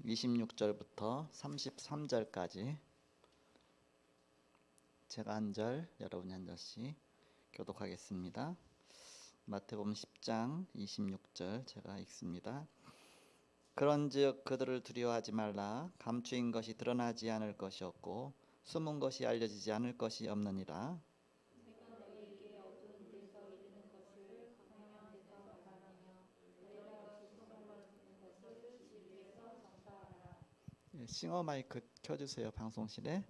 26절부터 33절까지 제가 한 절, 여러분이 한 절씩 교독하겠습니다. 마태복음 10장 26절 제가 읽습니다. 그런즉 그들을 두려워하지 말라. 감추인 것이 드러나지 않을 것이 없고 숨은 것이 알려지지 않을 것이 없느니라. 싱어 마이크 켜주세요. 방송실에.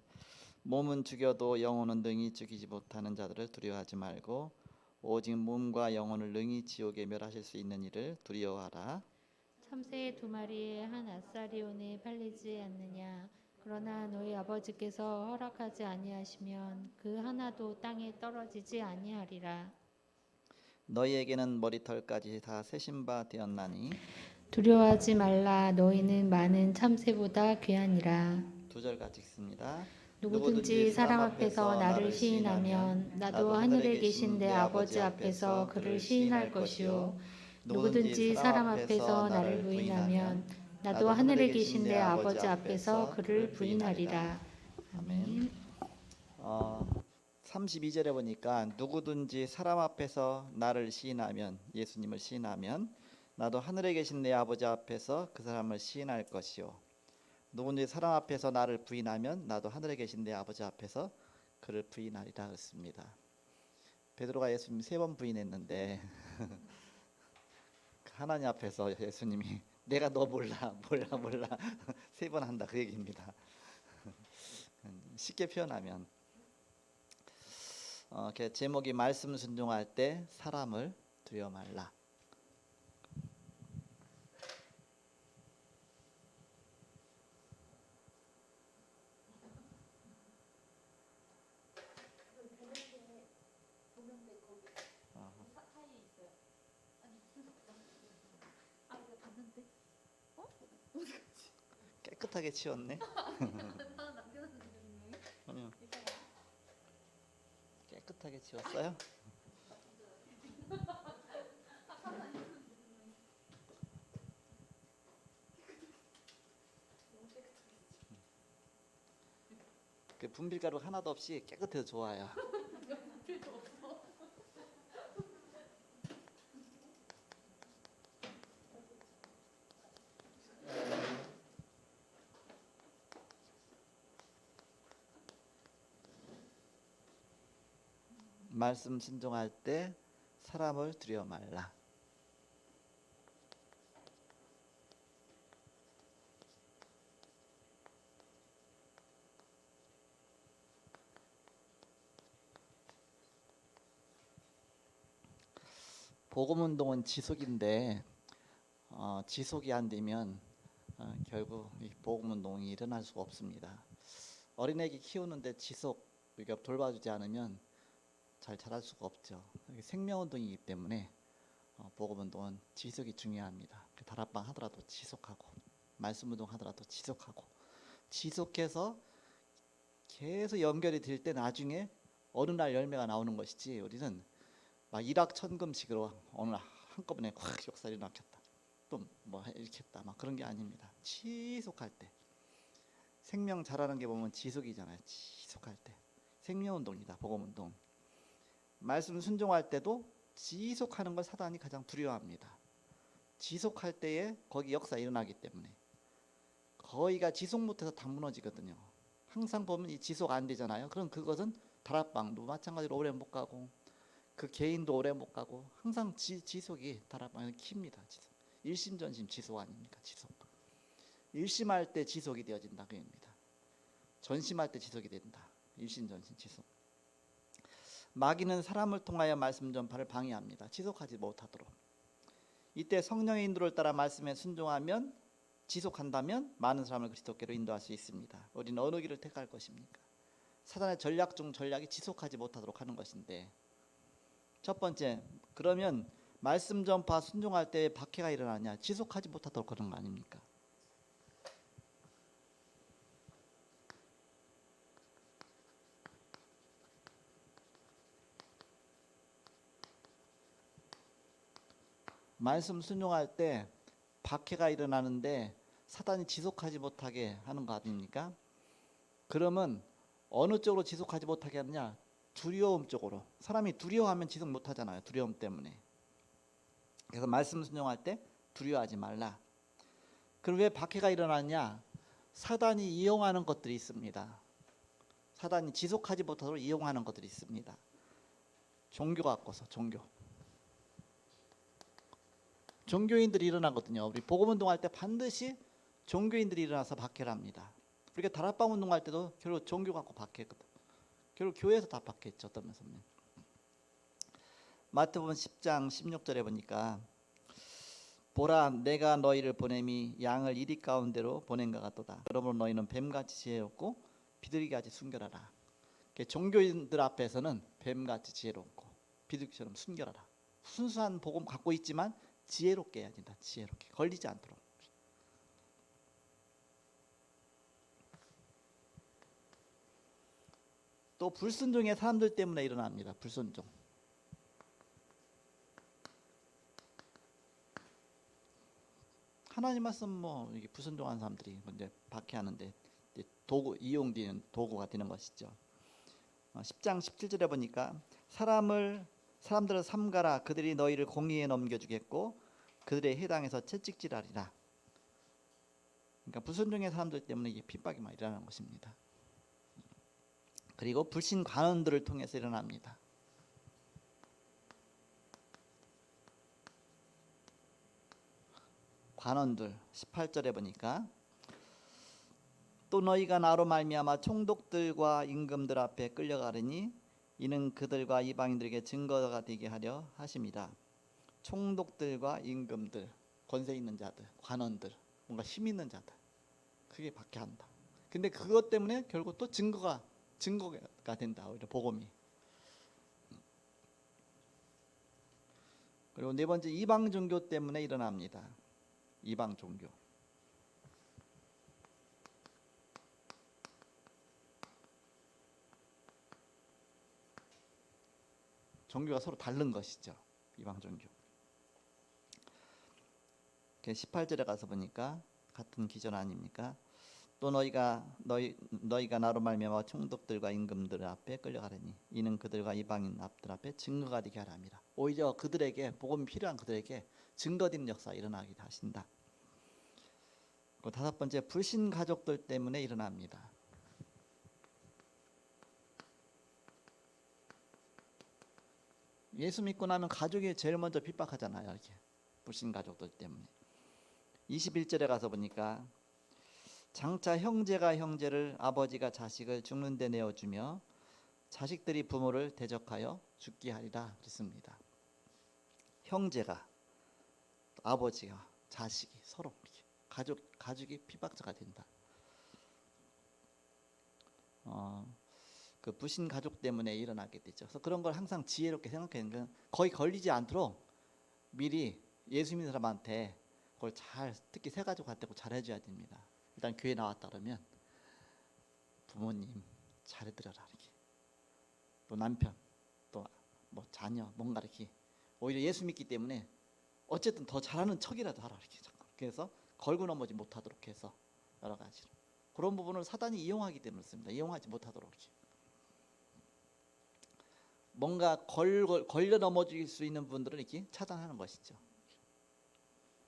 몸은 죽여도 영혼은 능히 죽이지 못하는 자들을 두려워하지 말고 오직 몸과 영혼을 능히 지옥에 멸하실 수 있는 이를 두려워하라. 참새 두 마리에 한 아사리온에 팔리지 않느냐. 그러나 너희 아버지께서 허락하지 아니하시면 그 하나도 땅에 떨어지지 아니하리라. 너희에게는 머리털까지 다 세신 바 되었나니. 두려워하지 말라. 너희는 많은 참새보다 귀하니라. 두 절 같이 읽습니다. 누구든지 사람 앞에서 나를 시인하면 나도 하늘에 계신 내 아버지 앞에서 그를 시인할 것이요. 누구든지 사람 앞에서 나를 부인하면 나도 하늘에 계신 내 아버지 앞에서 그를 부인하리라. 아멘. 32절에 보니까 누구든지 사람 앞에서 나를 시인하면, 예수님을 시인하면 나도 하늘에 계신 내 아버지 앞에서 그 사람을 시인할 것이요. 누구든지 사람 앞에서 나를 부인하면 나도 하늘에 계신 내 아버지 앞에서 그를 부인하리라 했습니다. 베드로가 예수님 3번 부인했는데 하나님 앞에서 예수님이 내가 너 몰라 3번 한다 그 얘기입니다. 쉽게 표현하면 제목이 말씀 순종할 때 사람을 두려워 말라. 깨끗하게 치웠네. 아니요. 깨끗하게 치웠어요? 그 분필가루 하나도 없이 깨끗해서 좋아요. 말씀 순종할 때 사람을 두려워 말라. 복음 운동은 지속인데 지속이 안 되면 결국 이 복음 운동이 일어날 수가 없습니다. 어린애기 키우는데 지속 우리가 돌봐주지 않으면 잘 자랄 수가 없죠. 생명 운동이기 때문에 복음 운동은 지속이 중요합니다. 다락방 하더라도 지속하고 말씀 운동 하더라도 지속하고 지속해서 계속 연결이 될 때 나중에 어느 날 열매가 나오는 것이지 우리는 막 일확천금식으로 어느 날 한꺼번에 확 역사 일어났겠다 또 뭐 이렇게 했다 막 그런 게 아닙니다. 지속할 때 생명 자라는 게 보면 지속이잖아요. 지속할 때 생명 운동이다. 복음 운동. 말씀 순종할 때도 지속하는 걸 사단이 가장 두려워합니다. 지속할 때에 거기 역사 일어나기 때문에 거의가 지속 못해서 다 무너지거든요. 항상 보면 이 지속 안 되잖아요. 그럼 그것은 다락방도 마찬가지로 오래 못 가고 그 개인도 오래 못 가고 항상 지속이 다락방은 킵니다. 지속. 일심전심 지속 아닙니까? 지속. 일심할 때 지속이 되어진다 그 얘기입니다. 전심할 때 지속이 된다. 일심전심 지속. 마귀는 사람을 통하여 말씀 전파를 방해합니다. 지속하지 못하도록. 이때 성령의 인도를 따라 말씀에 순종하면 지속한다면 많은 사람을 그리스도께로 인도할 수 있습니다. 우리는 어느 길을 택할 것입니까? 사단의 전략 중 전략이 지속하지 못하도록 하는 것인데 첫 번째, 그러면 말씀 전파 순종할 때 박해가 일어나냐? 지속하지 못하도록 그런 거 아닙니까? 말씀 순종할 때 박해가 일어나는데 사단이 지속하지 못하게 하는 거 아닙니까? 그러면 어느 쪽으로 지속하지 못하게 하느냐? 두려움 쪽으로. 사람이 두려워하면 지속 못하잖아요. 두려움 때문에. 그래서 말씀 순종할 때 두려워하지 말라. 그럼 왜 박해가 일어나냐? 사단이 이용하는 것들이 있습니다. 사단이 지속하지 못하도록 이용하는 것들이 있습니다. 종교 갖고서 종교인들이 일어나거든요. 우리 복음운동할 때 반드시 종교인들이 일어나서 박해를 합니다. 우리가 다락방 운동할 때도 결국 종교 갖고 박해했거든. 결국 교회에서 다 박해했죠. 어떤 면에서는. 마태복음 10장 16절에 보니까 보라 내가 너희를 보냄이 양을 이리 가운데로 보낸 것 같도다. 그러므로 너희는 뱀같이 지혜롭고 비둘기같이 순결하라. 종교인들 앞에서는 뱀같이 지혜롭고 비둘기처럼 순결하라. 순수한 복음 갖고 있지만 지혜롭게 해야 된다. 지혜롭게 걸리지 않도록. 또 불순종의 사람들 때문에 일어납니다. 불순종. 하나님 말씀 이게 불순종한 사람들이 먼저 박해하는데 이용되는 도구가 되는 것이죠. 10장 17절에 보니까 사람들을 삼가라. 그들이 너희를 공의에 넘겨주겠고 그들의 해당에서 채찍질하리라. 그러니까 불순종의 사람들 때문에 이게 핍박이 많이 일어나는 것입니다. 그리고 불신 관원들을 통해서 일어납니다. 관원들 18절에 보니까 또 너희가 나로 말미암아 총독들과 임금들 앞에 끌려가리니 이는 그들과 이방인들에게 증거가 되게 하려 하심이라. 총독들과 임금들, 권세 있는 자들, 관원들, 뭔가 힘 있는 자들, 그게 박해한다. 근데 그것 때문에 결국 또 증거가 된다. 오히려 복음이. 그리고 네 번째 이방 종교 때문에 일어납니다. 이방 종교. 종교가 서로 다른 것이죠. 이방 종교. 18절에 가서 보니까 같은 기전 아닙니까? 또 너희가 나로 말미암아 총독들과 임금들 앞에 끌려가려니 이는 그들과 이방인 앞에 증거가 되게 하라 함이라. 오히려 그들에게 복음이 필요한 그들에게 증거되는 역사가 일어나게 하신다. 그 다섯 번째 불신 가족들 때문에 일어납니다. 예수 믿고 나면 가족이 제일 먼저 핍박하잖아요. 이렇게 불신 가족들 때문에. 21절에 가서 보니까 장차 형제가 형제를 아버지가 자식을 죽는 데 내어주며 자식들이 부모를 대적하여 죽게 하리라 그랬습니다. 형제가 아버지가 자식이 서로 가족이 핍박자가 된다. 그 불신 가족 때문에 일어나게 되죠. 그래서 그런 걸 항상 지혜롭게 생각하는 건 거의 걸리지 않도록 미리 예수 믿는 사람한테 그걸 특히 새 가족한테 잘 해줘야 됩니다. 일단 교회 나왔다 그러면 부모님 잘해드려라 이렇게. 또 남편, 또 뭐 자녀 뭔가 이렇게 오히려 예수 믿기 때문에 어쨌든 더 잘하는 척이라도 하라 이렇게. 그래서 걸고 넘어지 못하도록 해서 여러 가지로 그런 부분을 사단이 이용하기 때문에 그렇습니다. 이용하지 못하도록 이렇게. 뭔가 걸려 넘어질 수 있는 분들은 이렇게 차단하는 것이죠.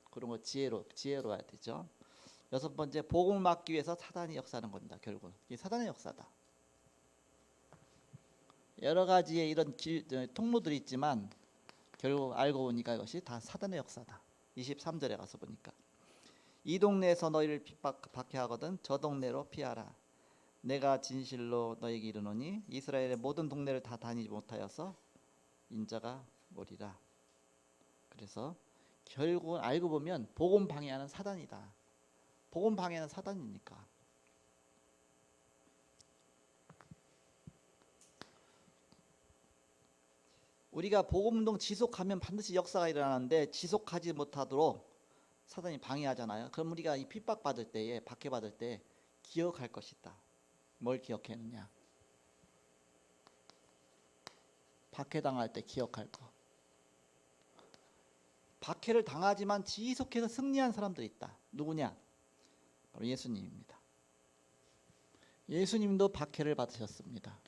그런 거 지혜로워야 되죠. 여섯 번째 복음을 막기 위해서 사단이 역사하는 겁니다. 결국은 이게 사단의 역사다. 여러 가지의 이런 통로들이 있지만 결국 알고 보니까 이것이 다 사단의 역사다. 23절에 가서 보니까 이 동네에서 너희를 박해하거든 저 동네로 피하라. 내가 진실로 너에게 이르노니 이스라엘의 모든 동네를 다 다니지 못하여서 인자가 오리라. 그래서 결국은 알고 보면 복음 방해하는 사단이다. 복음 방해하는 사단이니까. 우리가 복음운동 지속하면 반드시 역사가 일어나는데 지속하지 못하도록 사단이 방해하잖아요. 그럼 우리가 이 핍박받을 때에 박해받을 때 기억할 것이다. 뭘 기억했느냐? 박해당할 때 기억할 거. 박해를 당하지만 지속해서 승리한 사람들이 있다. 누구냐? 바로 예수님입니다. 예수님도 박해를 받으셨습니다.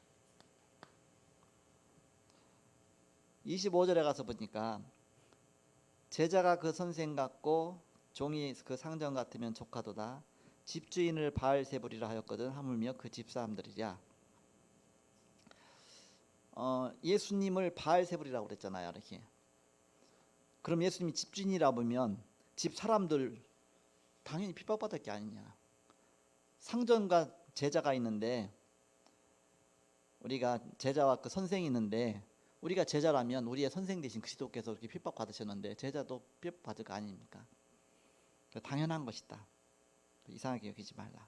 25절에 가서 보니까 제자가 그 선생 같고 종이 그 상전 같으면 족하도다. 집주인을 바알세불이라 하였거든 하물며 그 집사람들이랴. 예수님을 바알세불이라고 그랬잖아요. 이렇게. 그럼 예수님이 집주인이라 보면 집 사람들 당연히 핍박받을 게 아니냐. 상전과 제자가 있는데 우리가 제자와 그 선생이 있는데 우리가 제자라면 우리의 선생 되신 그리스도께서 그렇게 핍박받으셨는데 제자도 핍박받을 거 아닙니까? 당연한 것이다. 이상하게 여기지 말라.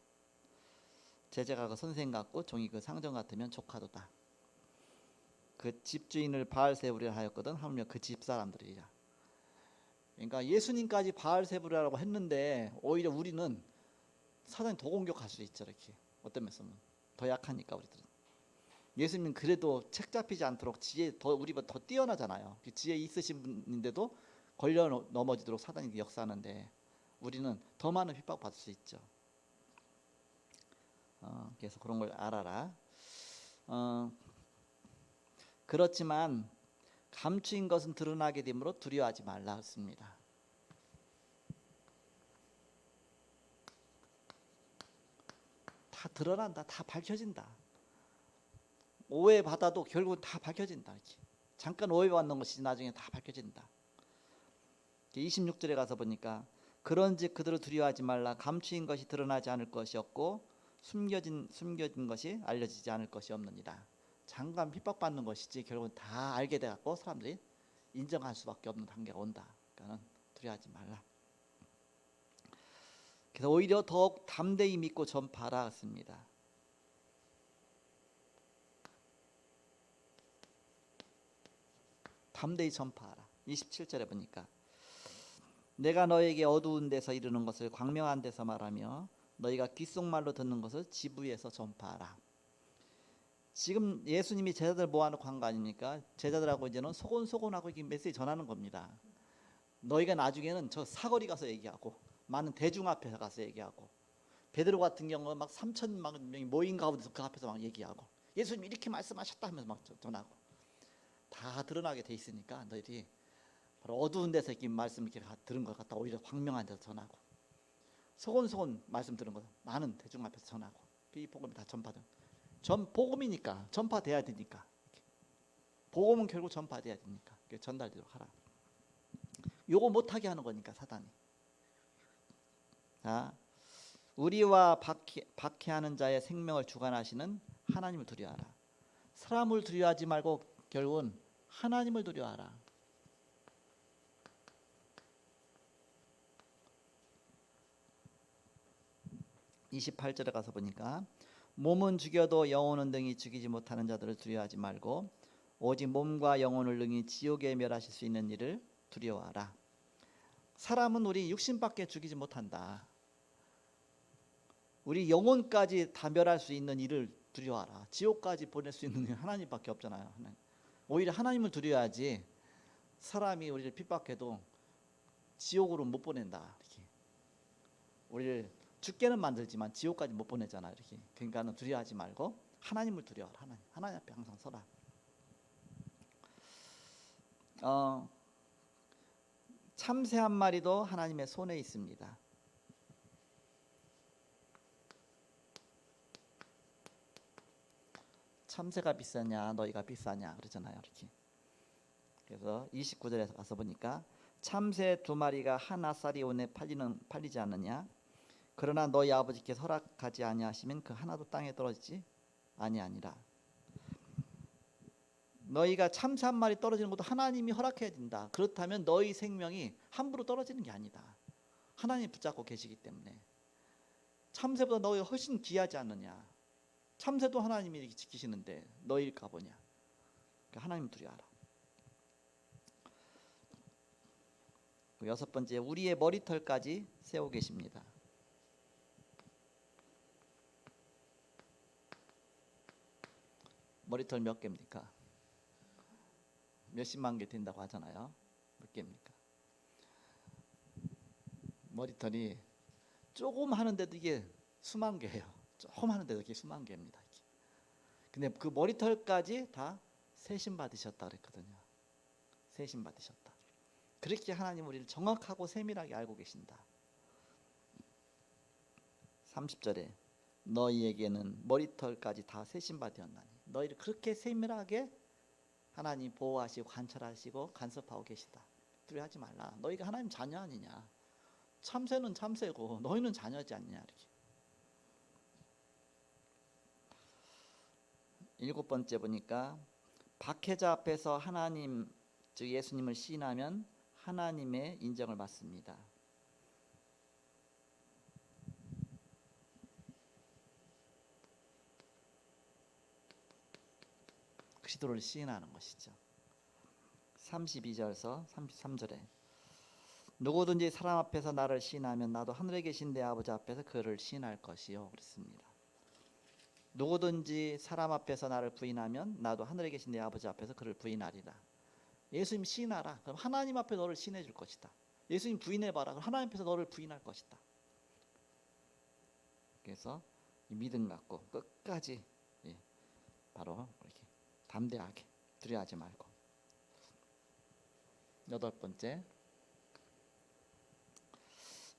제자가 그 선생 같고 종이 그 상전 같으면 족하도다. 그 집주인을 바알세불이라 하였거든 하물며 그 집사람들이라. 그러니까 예수님까지 바알세불이라고 했는데 오히려 우리는 사단이 더 공격할 수 있죠. 이렇게 어떤 면에서는 더 약하니까 우리들은. 예수님은 그래도 책 잡히지 않도록 지혜 더 우리보다 더 뛰어나잖아요. 지혜 있으신 분인데도 걸려 넘어지도록 사단이 역사하는데 우리는 더 많은 핍박 받을 수 있죠. 그래서 그런 걸 알아라. 그렇지만 감추인 것은 드러나게 되므로 두려워하지 말라 했습니다. 다 드러난다. 다 밝혀진다. 오해받아도 결국 다 밝혀진다. 이렇게. 잠깐 오해받는 것이 나중에 다 밝혀진다. 26절에 가서 보니까 그런즉 그들을 두려워하지 말라. 감추인 것이 드러나지 않을 것이 없고 숨겨진 것이 알려지지 않을 것이 없느니라. 잠깐 핍박받는 것이지 결국은 다 알게 돼갖고 사람들이 인정할 수밖에 없는 단계가 온다. 그러니까 두려워하지 말라. 그래서 오히려 더욱 담대히 믿고 전파하라 했습니다. 담대히 전파하라. 27절에 보니까 내가 너에게 어두운 데서 이르는 것을 광명한 데서 말하며 너희가 귓속말로 듣는 것을 지부에서 전파하라. 지금 예수님이 제자들 모아놓은 광고 아닙니까? 제자들하고 이제는 소곤소곤하고 이렇게 메시지 전하는 겁니다. 너희가 나중에는 저 사거리 가서 얘기하고 많은 대중 앞에 가서 얘기하고 베드로 같은 경우는 막 3,000만 명이 모인 가운데서 그 앞에서 막 얘기하고 예수님이 이렇게 말씀하셨다 하면서 막 전하고 다 드러나게 돼 있으니까 너희들이 바로 어두운 데서 이렇게 말씀 이렇게 들은 것 같다 오히려 광명한 데서 전하고 소곤소곤 말씀 들은 것 많은 대중 앞에서 전하고 이 복음이 다 전파된 복음이니까 전파돼야 되니까 복음은 결국 전파돼야 되니까 전달되도록 하라. 요거 못하게 하는 거니까 사단이. 자, 우리와 박해하는 자의 생명을 주관하시는 하나님을 두려워하라. 사람을 두려워하지 말고 결국은 하나님을 두려워하라. (28절에) 가서 보니까 몸은 죽여도 영혼은 능히 죽이지 못하는 자들을 두려워하지 말고 오직 몸과 영혼을 능히 지옥에 멸하실 수 있는 일을 두려워하라. 사람은 우리 육신밖에 죽이지 못한다. 우리 영혼까지 다 멸할 수 있는 일을 두려워하라. 지옥까지 보낼 수 있는 일 하나님밖에 없잖아요. 오히려 하나님을 두려워하지 사람이 우리를 핍박해도 지옥으로 못 보낸다. 이렇게. 우리를 죽게는 만들지만 지옥까지 못 보내잖아. 이렇게. 그러니까는 두려워하지 말고 하나님을 두려워하라. 하나님 앞에 항상 서라. 참새 한 마리도 하나님의 손에 있습니다. 참새가 비싸냐 너희가 비싸냐 그러잖아요. 이렇게. 그래서 29절에 가서 보니까 참새 2마리가 한 아싸리 온에 팔리지 않느냐. 그러나 너희 아버지께서 허락하지 아니하시면 그 하나도 땅에 떨어지지 아니하니라. 너희가 참새 한 마리 떨어지는 것도 하나님이 허락해야 된다. 그렇다면 너희 생명이 함부로 떨어지는 게 아니다. 하나님이 붙잡고 계시기 때문에. 참새보다 너희가 훨씬 귀하지 않느냐. 참새도 하나님이 이렇게 지키시는데 너희일까 보냐. 그러니까 하나님 두려워하라. 6번째, 우리의 머리털까지 세워 계십니다. 머리털 몇 개입니까? 몇십만 개 된다고 하잖아요. 몇 개입니까? 머리털이 조금 하는데도 이게 수만 개예요. 조금 하는데도 이게 수만 개입니다. 근데 그 머리털까지 다 세심 받으셨다 그랬거든요. 세심 받으셨다. 그렇게 하나님 우리를 정확하고 세밀하게 알고 계신다. 30절에 너희에게는 머리털까지 다 세심 받으셨나니, 너희를 그렇게 세밀하게 하나님 보호하시고 관찰하시고 간섭하고 계시다. 두려워하지 말라. 너희가 하나님 자녀 아니냐. 참새는 참새고 너희는 자녀지 않냐. 이렇게. 7번째 보니까 박해자 앞에서 하나님 즉 예수님을 시인하면 하나님의 인정을 받습니다. 그리스도를 시인하는 것이죠. 32절에서 33절에 누구든지 사람 앞에서 나를 시인하면 나도 하늘에 계신 내 아버지 앞에서 그를 시인할 것이요 그랬습니다. 누구든지 사람 앞에서 나를 부인하면 나도 하늘에 계신 내 아버지 앞에서 그를 부인하리라. 예수님 시인하라. 그럼 하나님 앞에 너를 시인해 줄 것이다. 예수님 부인해봐라. 그럼 하나님 앞에서 너를 부인할 것이다. 그래서 이 믿음 갖고 끝까지 바로 이렇게 담대하게 두려워하지 말고. 8번째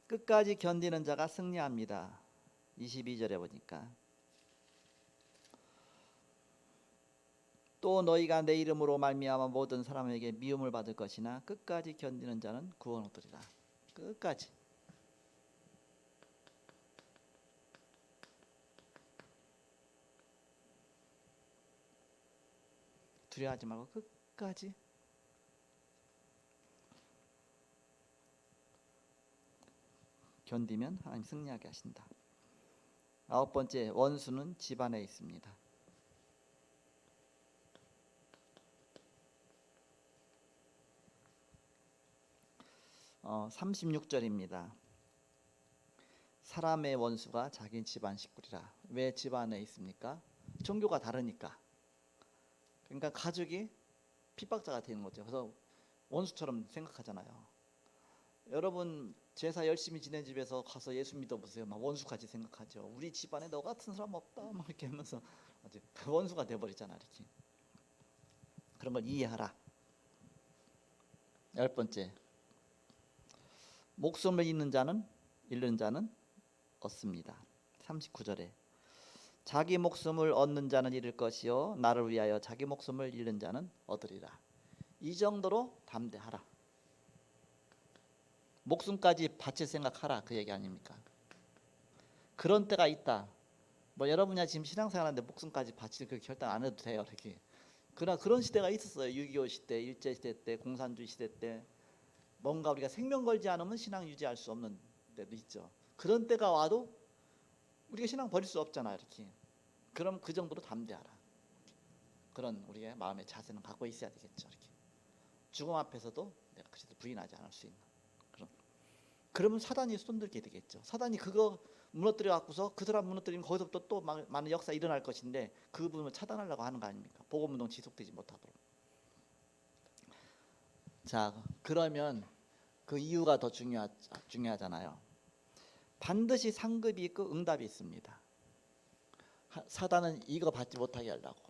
끝까지 견디는 자가 승리합니다. 22절에 보니까 또 너희가 내 이름으로 말미암아 모든 사람에게 미움을 받을 것이나 끝까지 견디는 자는 구원 얻으리라. 끝까지. 두려워하지 말고 끝까지 견디면 하나님 승리하게 하신다. 9번째 원수는 집안에 있습니다. 36절입니다. 사람의 원수가 자기 집안 식구리라. 왜 집안에 있습니까? 종교가 다르니까. 그러니까 가족이 핍박자가 되는 거죠. 그래서 원수처럼 생각하잖아요. 여러분 제사 열심히 지낸 집에서 가서 예수 믿어보세요. 막 원수까지 생각하죠. 우리 집안에 너 같은 사람 없다 막 이렇게 하면서 원수가 돼버리잖아. 이렇게. 그런 걸 이해하라. 10번째 목숨을 잃는 자는 얻습니다. 39절에 자기 목숨을 얻는 자는 잃을 것이요 나를 위하여 자기 목숨을 잃는 자는 얻으리라. 이 정도로 담대하라. 목숨까지 바칠 생각하라. 그 얘기 아닙니까? 그런 때가 있다. 뭐 여러분이 지금 신앙생활하는데 목숨까지 바칠 그 결단 안 해도 돼요. 이렇게. 그러나 그런 시대가 있었어요. 6.25 시대, 일제시대 때, 공산주의 시대 때 뭔가 우리가 생명 걸지 않으면 신앙 유지할 수 없는 때도 있죠. 그런 때가 와도 우리가 신앙 버릴 수 없잖아. 이렇게. 그럼 그 정도로 담대하라. 그런 우리의 마음의 자세는 갖고 있어야 되겠죠. 이렇게. 죽음 앞에서도 내가 그리스도 부인하지 않을 수 있는 그러면 사단이 손들게 되겠죠. 사단이 그거 무너뜨려 갖고서 그 사람 무너뜨리면 거기서부터 또 많은 역사 일어날 것인데 그 부분을 차단하려고 하는 거 아닙니까? 복음운동 지속되지 못하도록. 자, 그러면 그 이유가 더 중요하잖아요. 반드시 상급이 있고 응답이 있습니다. 사단은 이거 받지 못하게 하려고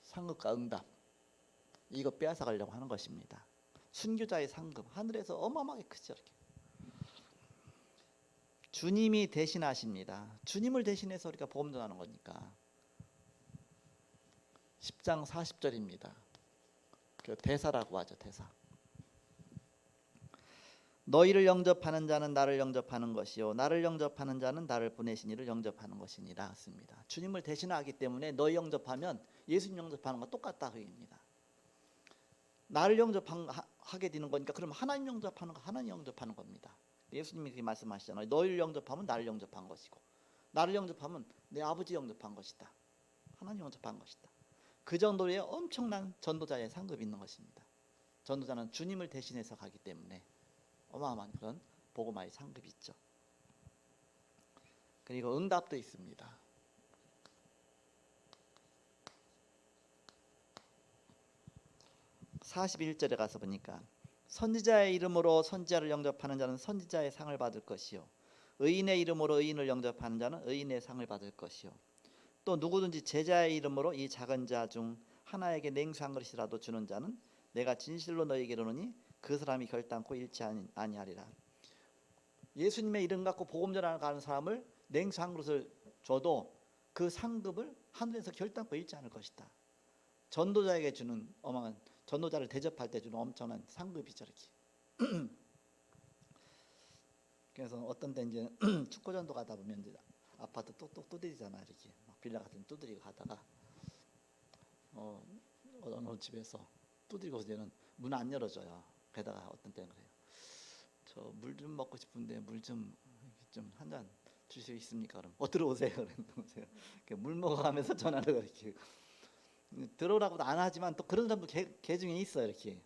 상급과 응답 이거 빼앗아가려고 하는 것입니다. 순교자의 상급 하늘에서 어마어마하게 크죠. 이렇게. 주님이 대신하십니다. 주님을 대신해서 우리가 복음 전하는 거니까. 10장 40절입니다. 그 대사라고 하죠. 대사. 너희를 영접하는 자는 나를 영접하는 것이요 나를 영접하는 자는 나를 보내신 이를 영접하는 것이니라 씁니다. 주님을 대신하기 때문에 너희 영접하면 예수님 영접하는 거 똑같다 그 얘기입니다. 나를 영접하게 되는 거니까 그럼 하나님 영접하는 거 하나님 영접하는 겁니다. 예수님이 그렇게 말씀하시잖아요. 너희를 영접하면 나를 영접한 것이고 나를 영접하면 내 아버지 영접한 것이다. 하나님 영접한 것이다. 그 정도의 엄청난 전도자의 상급이 있는 것입니다. 전도자는 주님을 대신해서 가기 때문에 어마어마한 그런 복음화의 상급이 있죠. 그리고 응답도 있습니다. 41절에 가서 보니까 선지자의 이름으로 선지자를 영접하는 자는 선지자의 상을 받을 것이요 의인의 이름으로 의인을 영접하는 자는 의인의 상을 받을 것이요 또 누구든지 제자의 이름으로 이 작은 자 중 하나에게 냉수 한 그릇이라도 주는 자는 내가 진실로 너희에게 이르노니 그 사람이 결단코 잃지 아니하리라. 예수님의 이름 갖고 복음 전하는 사람을 냉수 한 그릇을 줘도 그 상급을 하늘에서 결단코 잃지 않을 것이다. 전도자에게 주는 어마어마한, 전도자를 대접할 때 주는 엄청난 상급이죠 이렇게. 그래서 어떤 때 이제 축구 전도 가다 보면 이제 아파트 똑똑 두드리잖아 이렇게 막 빌라 같은 두드리고 가다가 어느 집에서 두드리고 이제는 문 안 열어줘요. 게다가 어떤 때는 그래요. 저 물 좀 먹고 싶은데 물 좀 한 잔 주실 수 있습니까? 그럼 들어오세요. 들어오세요. 물 먹어가면서 전화를 이렇게 들어오라고도 안 하지만 또 그런 사람도 개 중에 있어 이렇게.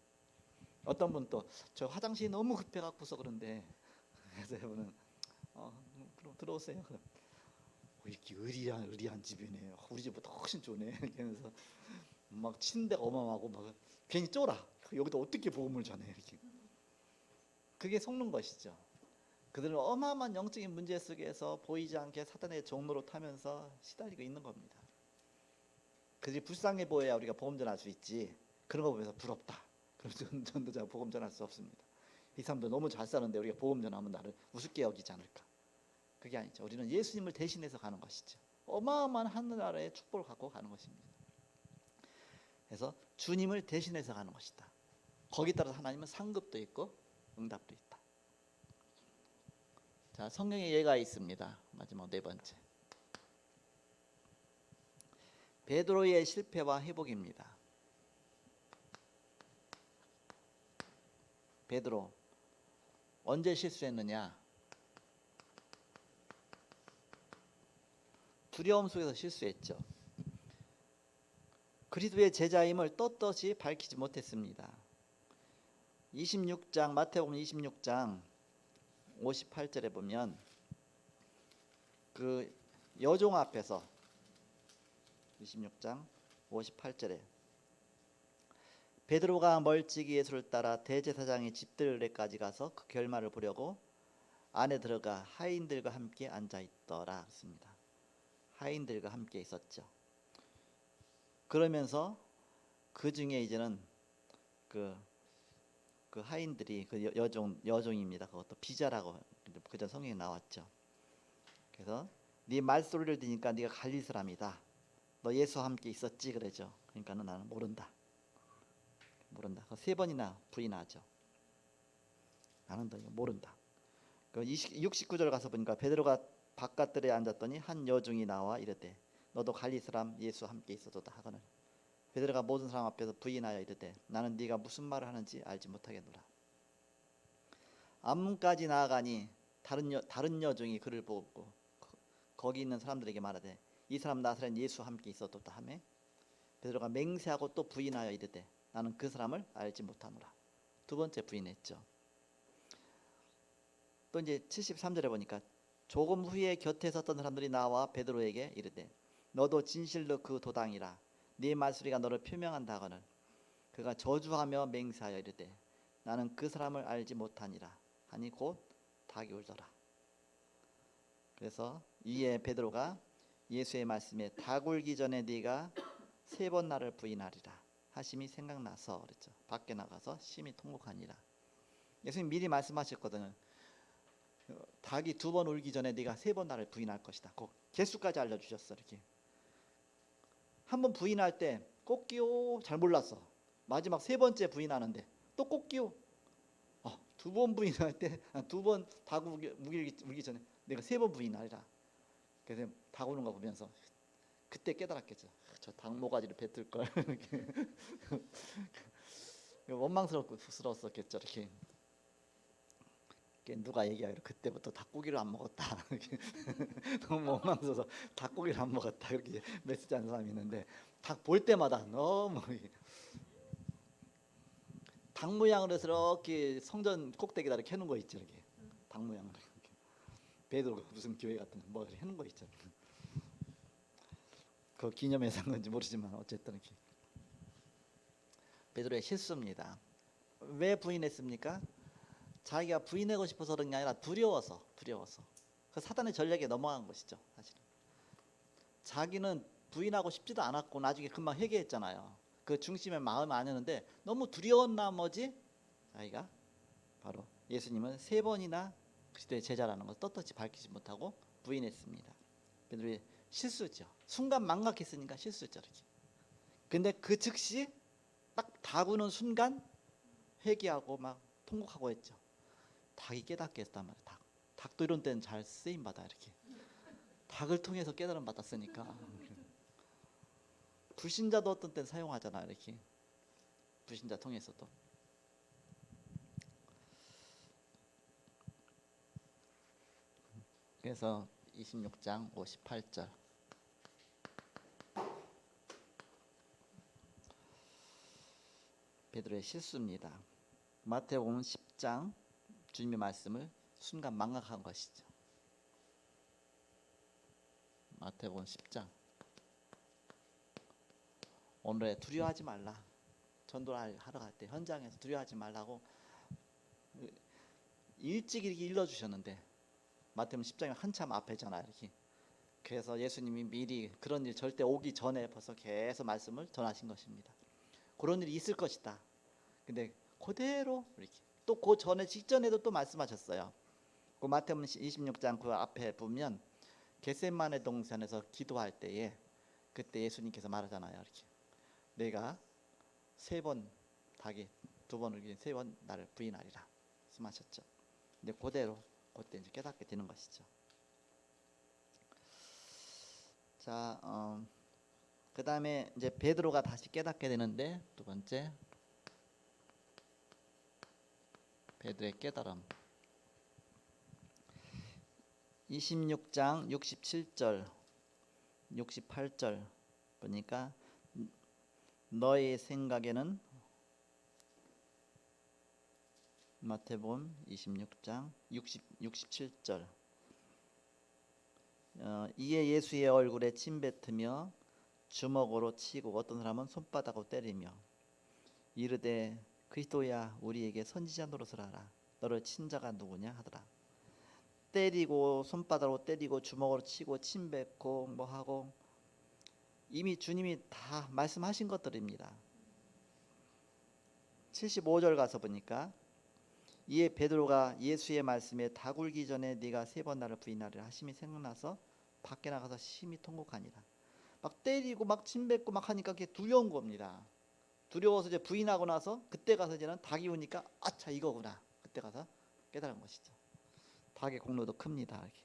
어떤 분 또 저 화장실이 너무 급해갖고서 그런데 그래서 여러분은 들어오세요. 그럼 이렇게 의리한 집이네. 우리 집보다 훨씬 좋네. 그러면서 막 침대가 어마어마하고 막 괜히 쫄아. 여기다 어떻게 복음을 전해 이렇게. 그게 속는 것이죠. 그들은 어마어마한 영적인 문제 속에서 보이지 않게 사탄의 종로로 타면서 시달리고 있는 겁니다. 그들이 불쌍해 보여야 우리가 복음 전할 수 있지. 그런 거 보면서 부럽다. 그럼 전도자가 복음 전할 수 없습니다. 이 사람도 너무 잘 사는데 우리가 복음 전하면 나를 우습게 여기지 않을까. 그게 아니죠. 우리는 예수님을 대신해서 가는 것이죠. 어마어마한 하늘나라의 축복을 갖고 가는 것입니다. 그래서 주님을 대신해서 가는 것이다. 거기에 따라서 하나님은 상급도 있고 응답도 있다. 자, 성경에 예가 있습니다. 마지막 네 번째. 베드로의 실패와 회복입니다. 베드로 언제 실수했느냐? 두려움 속에서 실수했죠. 그리스도의 제자임을 떳떳이 밝히지 못했습니다. 26장 마태복음 26장 58절에 보면 그 여종 앞에서 26장 58절에 베드로가 멀찍이 예수를 따라 대제사장의 집들에까지 가서 그 결말을 보려고 안에 들어가 하인들과 함께 앉아 있더라 했습니다. 하인들과 함께 있었죠. 그러면서 그 중에 이제는 그 하인들이 그 여종입니다. 그것도 비자라고 그전 성경에 나왔죠. 그래서 네 말소리를 들으니까 네가 갈릴 사람이다. 너 예수와 함께 있었지 그러죠. 그러니까 나는 모른다. 세 번이나 부인하죠. 나는 너 모른다. 69절 가서 보니까 베드로가 바깥들에 앉았더니 한 여종이 나와 이르되 너도 갈릴 사람 예수와 함께 있어도다 하거늘 베드로가 모든 사람 앞에서 부인하여 이르되 나는 네가 무슨 말을 하는지 알지 못하겠노라. 앞문까지 나아가니 다른 여종이 그를 보고 거기 있는 사람들에게 말하되 이 사람 나사렛 예수와 함께 있어도다 하매 베드로가 맹세하고 또 부인하여 이르되 나는 그 사람을 알지 못하노라. 두 번째 부인했죠. 또 이제 73절에 보니까 조금 후에 곁에 섰던 사람들이 나와 베드로에게 이르되 너도 진실로 그 도당이라 네 말소리가 너를 표명한다 하거늘 그가 저주하며 맹세하여 이르되 나는 그 사람을 알지 못하니라 하니 곧 닭이 울더라. 그래서 이에 베드로가 예수의 말씀에 닭 울기 전에 네가 3번 나를 부인하리라 하심이 생각나서 그랬죠. 밖에 나가서 심히 통곡하니라. 예수님 미리 말씀하셨거든요. 닭이 2번 울기 전에 네가 3번 나를 부인할 것이다. 그 개수까지 알려주셨어. 이렇게 한 번 부인할 때 꼭기요 잘 몰랐어. 마지막 3번째 부인하는데 또 꼭기요. 2번 부인할 때 2번 닭 울기 전에 내가 3번 부인하리라. 그래서 닭 우는 거 보면서 그때 깨달았겠죠. 저 닭 모가지를 뱉을 걸. 원망스러웠겠죠. 이렇게 누가 얘기하기로 그때부터 닭고기를 안 먹었다. 너무 원망스러워서 닭고기를 안 먹었다. 이렇게 메시지하는 사람이 있는데 닭 볼 때마다 너무 닭 모양으로 해서 이렇게 성전 꼭대기다 이렇게 해놓은 거 있죠. 이렇게 닭 모양으로 이렇게. 베드로 무슨 교회 같은 뭐 이렇게 해놓은 거 있죠. 그 기념해서 한 건지 모르지만 어쨌든 이렇게 베드로의 실수입니다. 왜 부인했습니까? 자기가 부인하고 싶어서 그런 게 아니라 두려워서. 그 사단의 전략에 넘어간 것이죠. 사실은 자기는 부인하고 싶지도 않았고 나중에 금방 회개했잖아요. 그 중심에 마음이 아니었는데 너무 두려운 나머지 자기가 바로 예수님은 3번이나 그리스도의 제자라는 것을 떳떳이 밝히지 못하고 부인했습니다. 베드로의 실수죠. 순간 망각했으니까 실수죠. 이렇게. 근데 그 즉시 딱 다구는 순간 회개하고 막 통곡하고 했죠. 닭이 깨닫게 했단 말이에요. 닭도 이런 때는 잘 쓰임 받아 이렇게. 닭을 통해서 깨달음 받았으니까. 불신자도 어떤 때는 사용하잖아 이렇게. 불신자 통해서도. 그래서 26장 58절 베드로의 실수입니다. 마태복음 10장 주님의 말씀을 순간 망각한 것이죠. 마태복음 10장 오늘에 두려워하지 말라. 전도를 하러 갈 때 현장에서 두려워하지 말라고 일찍 이렇게 일러주셨는데 마태복음 10장이 한참 앞에잖아요. 이렇게. 그래서 예수님이 미리 그런 일 절대 오기 전에 벌써 계속 말씀을 전하신 것입니다. 그런 일이 있을 것이다. 근데 그대로 이렇게 또 그 전에 직전에도 또 말씀하셨어요. 그 마태복음 26장 그 앞에 보면 겟세마네 동산에서 기도할 때에 그때 예수님께서 말하잖아요. 이렇게 내가 3번 닭이 2번을 위해 3번 나를 부인하리라 말씀하셨죠. 근데 그대로 그때 이제 깨닫게 되는 것이죠. 자, 그 다음에 이제 베드로가 다시 깨닫게 되는데 두 번째 베드로의 깨달음 26장 67절 68절 보니까 너의 생각에는 마태복음 26장 67절 이에 예수의 얼굴에 침 뱉으며 주먹으로 치고 어떤 사람은 손바닥으로 때리며 이르되 그리스도야 우리에게 선지자 노릇을 하라. 너를 친 자가 누구냐 하더라. 때리고 손바닥으로 때리고 주먹으로 치고 침 뱉고 뭐 하고 이미 주님이 다 말씀하신 것들입니다. 75절 가서 보니까 이에 베드로가 예수의 말씀에 다 굴기 전에 네가 3번 나를 부인하리라 하심이 생각나서 밖에 나가서 심히 통곡하니라. 막 때리고 막 침 뱉고 막 하니까 그게 두려운 겁니다. 두려워서 이제 부인하고 나서 그때 가서 이제는 닭이 오니까 아차 이거구나. 그때 가서 깨달은 것이죠. 닭의 공로도 큽니다. 이렇게.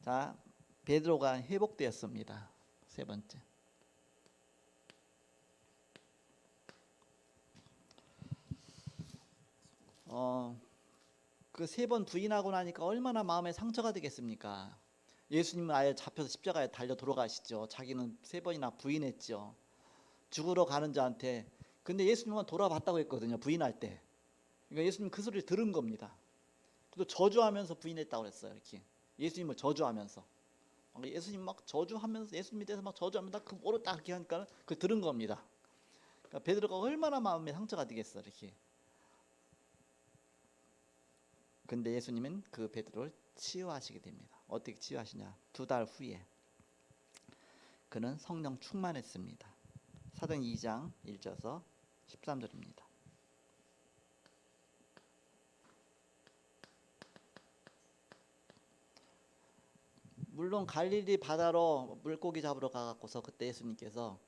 자, 베드로가 회복되었습니다. 3번째. 그 3번 부인하고 나니까 얼마나 마음에 상처가 되겠습니까? 예수님은 아예 잡혀서 십자가에 달려 돌아가시죠. 자기는 3번이나 부인했죠. 죽으러 가는 자한테. 근데 예수님은 돌아봤다고 했거든요. 부인할 때. 그러니까 예수님 그 소리를 들은 겁니다. 또 저주하면서 부인했다고 그랬어요. 이렇게 예수님을 저주하면서 예수님 막 저주하면서 예수님에 대해서 막 저주하면서 그 모르다 이렇게 하니까 그 들은 겁니다. 그러니까 베드로가 얼마나 마음에 상처가 되겠어 이렇게. 근데 예수님은 그 베드로를 치유하시게 됩니다. 어떻게 치유하시냐? 2달 후에 그는 성령 충만했습니다. 사도행 2장 1절에서 13절입니다. 물론 갈릴리 바다로 물고기 잡으러 가갖고서 그때 예수님께서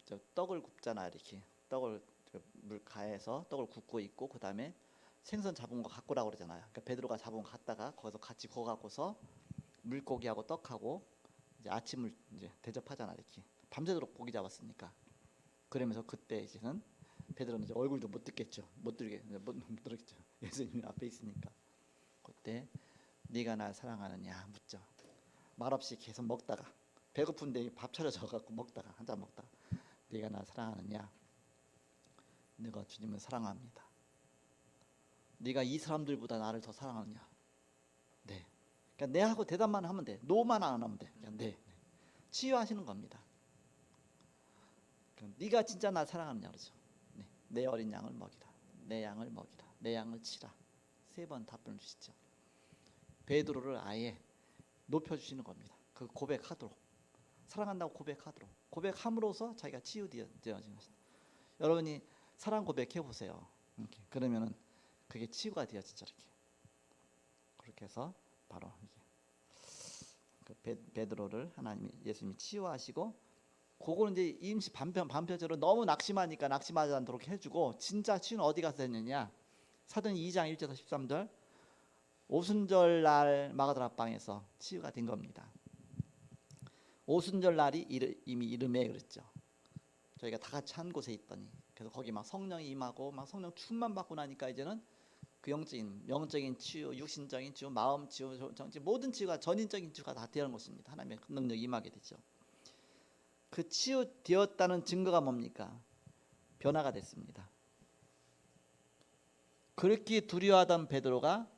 저 떡을 굽잖아 이렇게 떡을 물가에서 떡을 굽고 있고 그 다음에 생선 잡은 거 갖고 오라고 그러잖아요. 그러니까 베드로가 잡은 거 갖다가 거기서 같이 구워 갖고서 물고기하고 떡하고 이제 아침을 이제 대접하잖아 이렇게 밤새도록 고기 잡았으니까. 그러면서 그때 이제는 베드로는 이제 얼굴도 못 듣겠죠. 못 들겠죠. 예수님 앞에 있으니까. 그때 네가 날 사랑하느냐 묻죠. 말없이 계속 먹다가 배고픈데 밥 차려져 갖고 먹다가 한 잔 먹다가 네가 날 사랑하느냐? 내가 주님을 사랑합니다. 네가 이 사람들보다 나를 더 사랑하느냐? 네. 그러니까 네 하고 대답만 하면 돼. 노만 안 하면 돼. 그냥 네. 치유하시는 겁니다. 그럼 네가 진짜 날 사랑하느냐 그러죠. 네, 내 어린 양을 먹이라. 내 양을 먹이라. 내 양을 치라. 3번 답변을 주시죠. 베드로를 아예 높여주시는 겁니다. 그 고백하도록, 사랑한다고 고백하도록, 고백함으로써 자기가 치유되어지는 것입니다. 여러분이 사랑 고백해 보세요. 이렇게. 그러면은 그게 치유가 되어지죠. 이렇게. 그렇게 해서 바로 이게 그 베드로를 하나님이 예수님이 치유하시고, 그거는 이제 임시 반편적으로 너무 낙심하니까 낙심하지 않도록 해주고, 진짜 치유는 어디 가서 됐느냐? 사도행 2장 1절에서 13절 오순절 날 마가다라 방에서 치유가 된 겁니다. 오순절 날이 이미 이름에 그랬죠. 저희가 다 같이 한 곳에 있더니, 그래서 거기 막 성령이 임하고 막 성령 충만 받고 나니까 이제는 그 영적인 치유, 육신적인 치유, 마음 치유, 정치 모든 치유가, 전인적인 치유가 다 되는 것입니다. 하나님의 능력이 임하게 되죠. 그 치유되었다는 증거가 뭡니까? 변화가 됐습니다. 그렇게 두려워하던 베드로가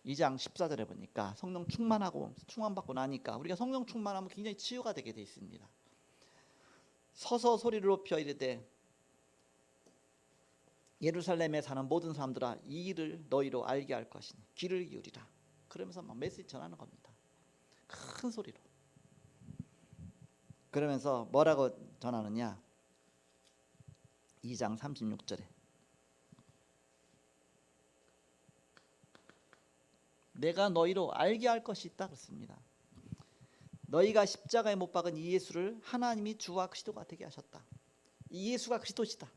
2장 14절에 보니까 성령 충만받고 나니까, 우리가 성령 충만하면 굉장히 치유가 되게 돼 있습니다. 서서 소리를 높여 이르되 예루살렘에 사는 모든 사람들아, 이 일을 너희로 알게 할 것이니 귀를 기울이라. 그러면서 막 메시지 전하는 겁니다. 큰 소리로. 그러면서 뭐라고 전하느냐? 2장 36절에 내가 너희로 알게 할 것이 있다 그렇습니다. 너희가 십자가에 못 박은 이 예수를 하나님이 주와 그리스도가 되게 하셨다. 이 예수가 그리스도시다.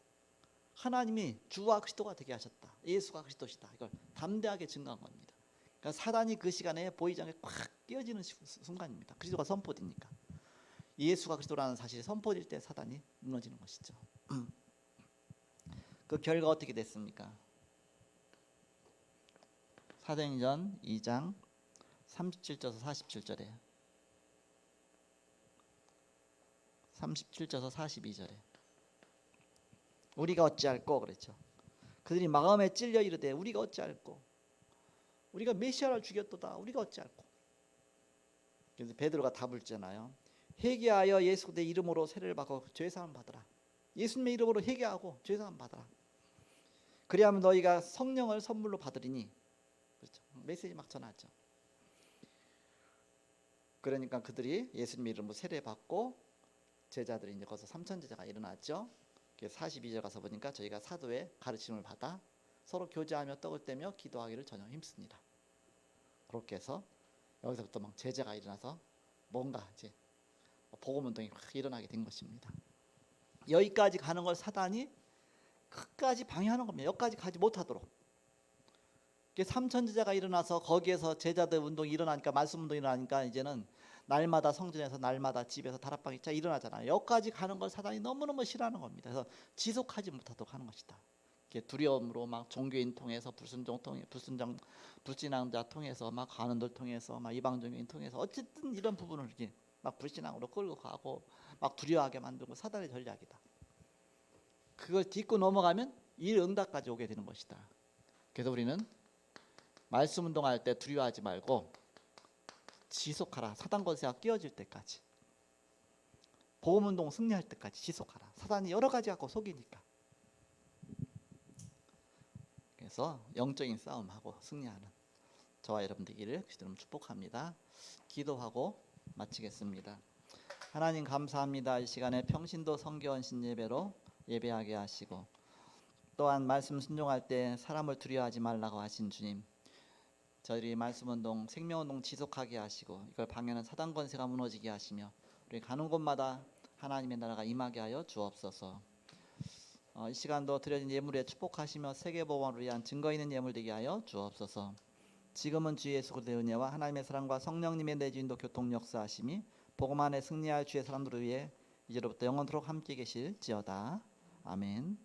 하나님이 주와 그리스도가 되게 하셨다. 예수가 그리스도시다. 이걸 담대하게 증거한 겁니다. 그러니까 사단이 그 시간에 보이지 않게 꽉 끼어지는 순간입니다. 그리스도가 선포되니까. 예수가 그리스도라는 사실이 선포될 때 사단이 무너지는 것이죠. 그 결과 어떻게 됐습니까? 사도행전 2장 37절에서 47절에 37절에서 42절에 우리가 어찌할꼬 그랬죠. 그들이 마음에 찔려 이르되 우리가 어찌할꼬, 우리가 메시아를 죽였도다. 우리가 어찌할꼬. 그래서 베드로가 답을 주잖아요. 회개하여 예수 그리스도의 이름으로 세례를 받고 죄사함 받으라. 예수님의 이름으로 회개하고 죄사함 받으라. 그리하면 너희가 성령을 선물로 받으리니. 그렇죠. 메시지 막 전하죠. 그러니까 그들이 예수님의 이름으로 세례 받고 제자들이 이제 거기서 3천 제자가 일어났죠. 42절 가서 보니까 저희가 사도의 가르침을 받아 서로 교제하며 떡을 떼며 기도하기를 전혀 힘씁니다. 그렇게 해서 여기서부터 막 제자가 일어나서 뭔가 이제 복음 운동이 확 일어나게 된 것입니다. 여기까지 가는 걸 사단이 끝까지 방해하는 겁니다. 여기까지 가지 못하도록. 3천 제자가 일어나서 거기에서 제자들 운동이 일어나니까, 말씀 운동이 일어나니까 이제는 날마다 성전에서, 날마다 집에서 다락방이 일어나잖아요. 여기까지 가는 걸 사단이 너무너무 싫어하는 겁니다. 그래서 지속하지 못하도록 하는 것이다. 두려움으로 막 종교인 통해서, 불신앙자 통해서, 막 간원들 통해서, 막 이방종교인 통해서, 어쨌든 이런 부분을 이렇게 막 불신앙으로 끌고 가고 막 두려워하게 만들고 사단의 전략이다. 그걸 딛고 넘어가면 일응답까지 오게 되는 것이다. 그래서 우리는 말씀 운동할 때 두려워하지 말고 지속하라. 사단 권세가 끼어질 때까지, 복음 운동 승리할 때까지 지속하라. 사단이 여러 가지 갖고 속이니까. 그래서 영적인 싸움하고 승리하는 저와 여러분들 되기를 주님 축복합니다. 기도하고 마치겠습니다. 하나님 감사합니다. 이 시간에 평신도 성교원신 예배로 예배하게 하시고, 또한 말씀 순종할 때 사람을 두려워하지 말라고 하신 주님, 저희들이 말씀운동, 생명운동 지속하게 하시고 이걸 방해하는 사단 권세가 무너지게 하시며 우리 가는 곳마다 하나님의 나라가 임하게 하여 주옵소서. 이 시간도 드려진 예물에 축복하시며 세계보험을 위한 증거 있는 예물 되게 하여 주옵소서. 지금은 주 예수 그리스도의 은혜와 하나님의 사랑과 성령님의 내주인도 교통 역사하심이 복음 안에 승리할 주의 사람들을 위해 이제로부터 영원토록 함께 계실지어다. 아멘.